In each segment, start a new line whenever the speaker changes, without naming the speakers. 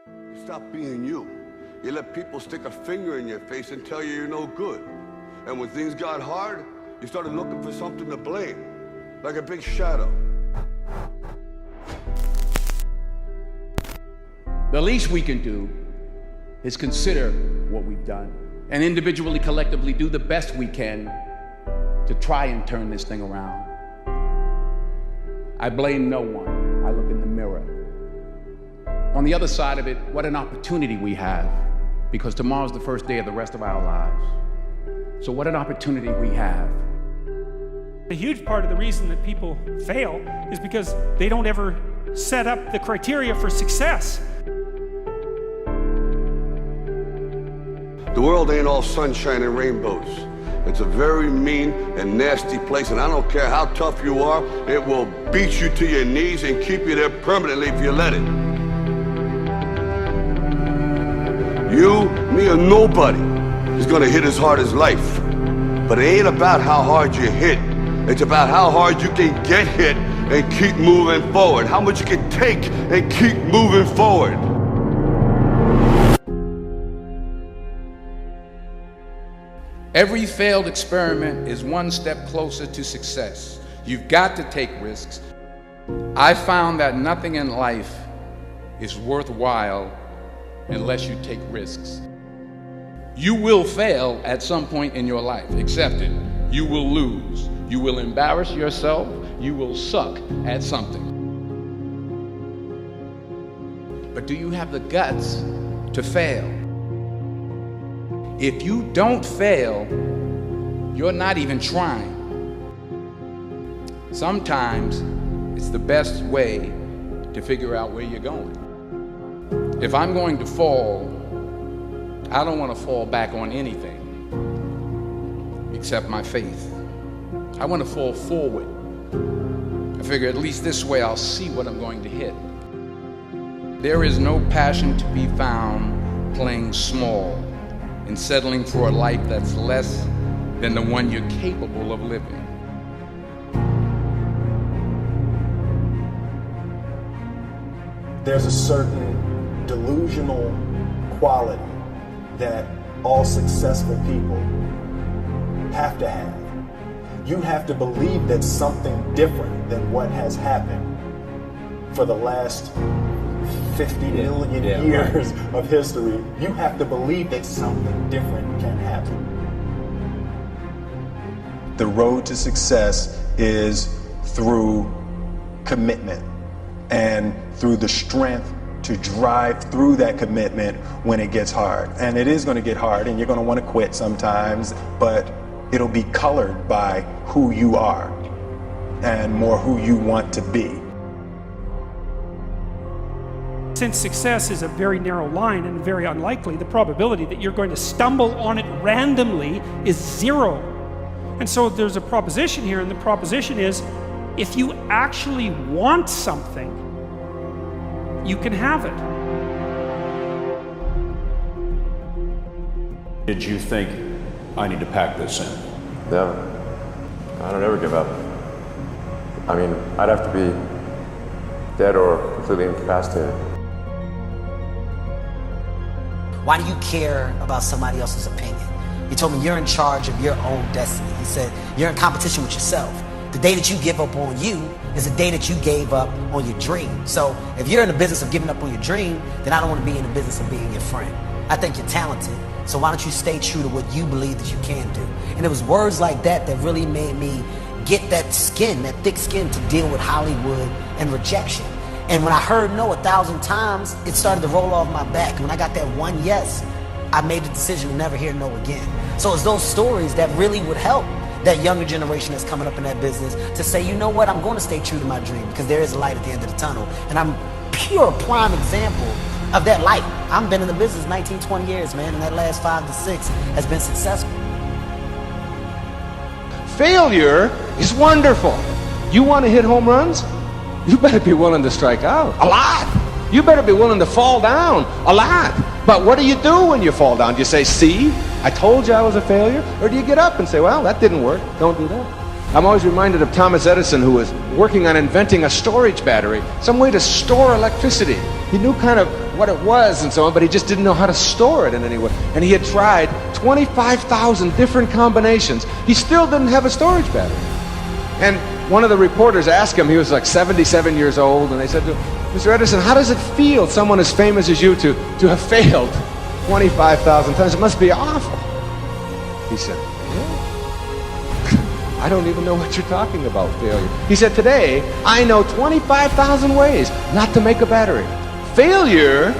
You stop being you. You let people stick a finger in your face and tell you you're no good. And when things got hard, you started looking for something to blame, like a big shadow.
The least we can do is consider what we've done and individually, collectively do the best we can to try and turn this thing around. I blame no one. I look in the mirror. On the other side of it, what an opportunity we have, because tomorrow's the first day of the rest of our lives. So what an opportunity we have.
A huge part of the reason that people fail is because they don't ever set up the criteria for success.
The world ain't all sunshine and rainbows. It's a very mean and nasty place, and I don't care how tough you are, it will beat you to your knees and keep you there permanently if you let it. You, me, or nobody is gonna hit as hard as life. But it ain't about how hard you hit. It's about how hard you can get hit and keep moving forward. How much you can take and keep moving forward.
Every failed experiment is one step closer to success. You've got to take risks. I found that nothing in life is worthwhile unless you take risks. You will fail at some point in your life, accept it. You will lose. You will embarrass yourself. You will suck at something. But do you have the guts to fail? If you don't fail, you're not even trying. Sometimes it's the best way to figure out where you're going. If I'm going to fall, I don't want to fall back on anything except my faith. I want to fall forward. I figure at least this way I'll see what I'm going to hit. There is no passion to be found playing small and settling for a life that's less than the one you're capable of living.
There's a certain delusional quality that all successful people have to have. You have to believe that something different than what has happened for the last 50 million years of history. You have to believe that something different can happen. The road to success is through commitment and through the strength to drive through that commitment when it gets hard. And it is going to get hard and you're going to want to quit sometimes, but it'll be colored by who you are and more who you want to be.
Since success is a very narrow line and very unlikely, the probability that you're going to stumble on it randomly is zero. And so there's a proposition here, and the proposition is, if you actually want something, you can have it.
Did you think, I need to pack this in?
No, I don't ever give up. I mean, I'd have to be dead or completely incapacitated.
Why do you care about somebody else's opinion? He told me you're in charge of your own destiny. He said you're in competition with yourself. The day that you give up on you is the day that you gave up on your dream. So if you're in the business of giving up on your dream, then I don't want to be in the business of being your friend. I think you're talented, so why don't you stay true to what you believe that you can do? And it was words like that that really made me get that skin, that thick skin to deal with Hollywood and rejection. And when I heard no 1,000 times, it started to roll off my back. When I got that one yes, I made the decision to never hear no again. So it's those stories that really would help that younger generation that's coming up in that business to say, you know what, I'm going to stay true to my dream because there is a light at the end of the tunnel. And I'm pure prime example of that light. I've been in the business 19, 20 years, man, and that last 5 to 6 has been successful.
Failure is wonderful. You want to hit home runs? You better be willing to strike out a lot. You better be willing to fall down a lot. But what do you do when you fall down? Do you say, see, I told you I was a failure? Or do you get up and say, well, that didn't work, don't do that? I'm always reminded of Thomas Edison, who was working on inventing a storage battery, some way to store electricity. He knew kind of what it was and so on, but he just didn't know how to store it in any way. And he had tried 25,000 different combinations. He still didn't have a storage battery. And one of the reporters asked him, he was like 77 years old, and they said to him, Mr. Edison, how does it feel, someone as famous as you, to have failed 25,000 times? It must be awful. He said, I don't even know what you're talking about, failure. He said, today, I know 25,000 ways not to make a battery. Failure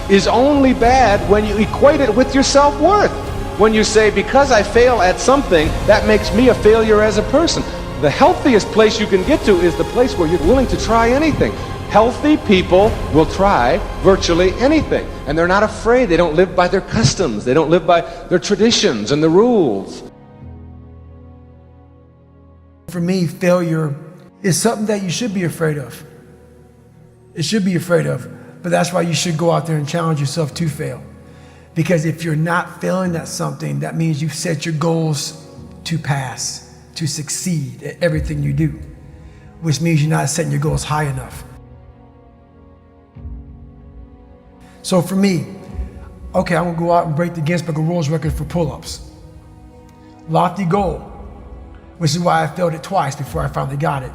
is only bad when you equate it with your self-worth. When you say, because I fail at something, that makes me a failure as a person. The healthiest place you can get to is the place where you're willing to try anything. Healthy people will try virtually anything. And they're not afraid. They don't live by their customs. They don't live by their traditions and the rules.
For me, failure is something that you should be afraid of. It should be afraid of. But that's why you should go out there and challenge yourself to fail. Because if you're not failing at something, that means you've set your goals to pass, to succeed at everything you do, which means you're not setting your goals high enough. So for me, okay, I'm gonna go out and break the Guinness Book of World Record for pull-ups. Lofty goal, which is why I failed it twice before I finally got it.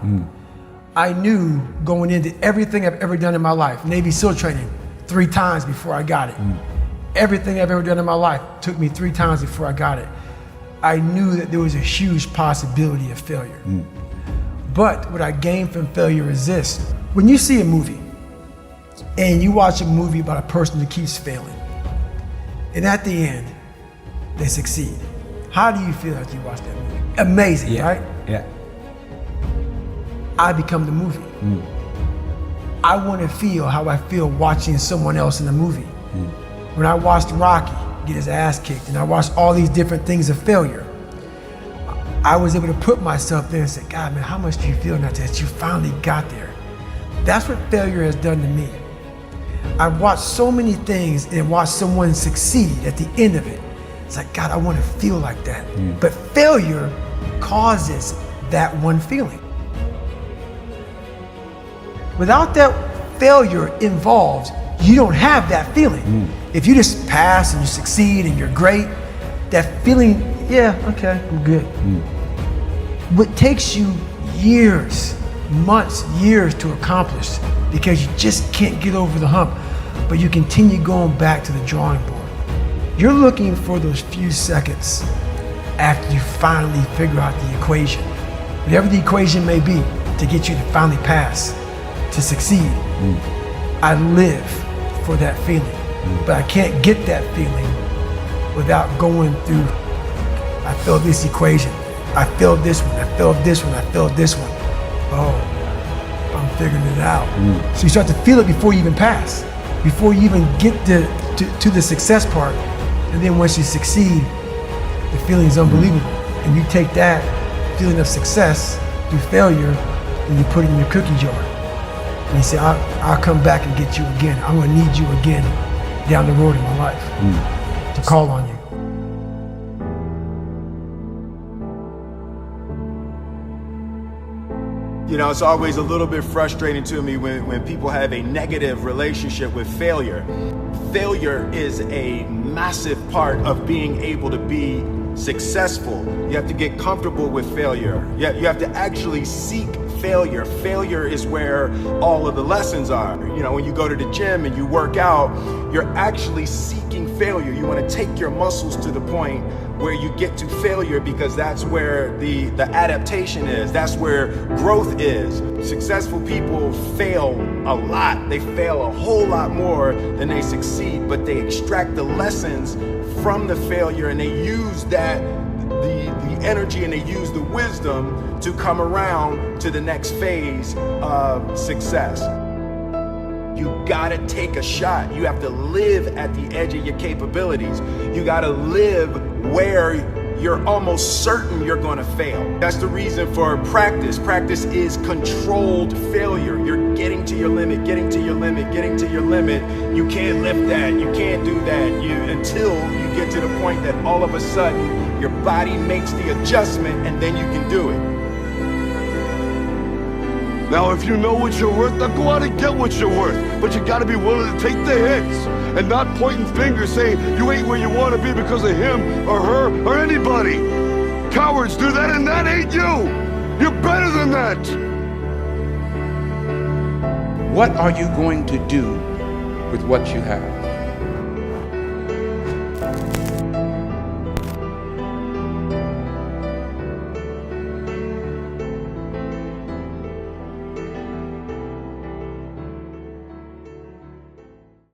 I knew going into everything I've ever done in my life, Navy SEAL training 3 times before I got it. Everything I've ever done in my life took me 3 times before I got it. I knew that there was a huge possibility of failure. But what I gained from failure is this. When you see a movie, and you watch a movie about a person who keeps failing, and at the end, they succeed. How do you feel after you watch that movie? Amazing, right?
Yeah.
I become the movie. I want to feel how I feel watching someone else in the movie. When I watched Rocky get his ass kicked, and I watched all these different things of failure, I was able to put myself there and say, God, man, how much do you feel now that you finally got there? That's what failure has done to me. I've watched so many things and watched someone succeed at the end of it. It's like, God, I want to feel like that. But failure causes that one feeling. Without that failure involved, you don't have that feeling. If you just pass and you succeed and you're great, that feeling, yeah, okay, I'm good. What takes you years, months, years to accomplish, because you just can't get over the hump, but you continue going back to the drawing board. You're looking for those few seconds after you finally figure out the equation, whatever the equation may be, to get you to finally pass, to succeed. I live for that feeling, but I can't get that feeling without going through, I failed this equation, I failed this one, I failed this one, I failed this one. Oh, I'm figuring it out. So you start to feel it before you even pass, before you even get to the success part. And then once you succeed, the feeling is unbelievable. And you take that feeling of success through failure and you put it in your cookie jar. And you say, I'll come back and get you again. I'm gonna need you again down the road in my life to call on you.
You know, it's always a little bit frustrating to me when people have a negative relationship with failure. Failure is a massive part of being able to be successful. You have to get comfortable with failure. You have to actually seek failure. Failure is where all of the lessons are. You know, when you go to the gym and you work out, you're actually seeking failure. You want to take your muscles to the point where you get to failure, because that's where the adaptation is. That's where growth is. Successful people fail a lot. They fail a whole lot more than they succeed, but they extract the lessons from the failure and they use that, the energy, and they use the wisdom to come around to the next phase of success. You gotta take a shot. You have to live at the edge of your capabilities. You gotta live where you're almost certain you're gonna fail. That's the reason for practice. Practice is controlled failure. You're getting to your limit, getting to your limit, getting to your limit. You can't lift that, you can't do that, until you get to the point that all of a sudden your body makes the adjustment and then you can do it.
Now, if you know what you're worth, now go out and get what you're worth. But you gotta be willing to take the hits and not pointing fingers saying you ain't where you want to be because of him or her or anybody. Cowards do that, and that ain't you. You're better than that.
What are you going to do with what you have?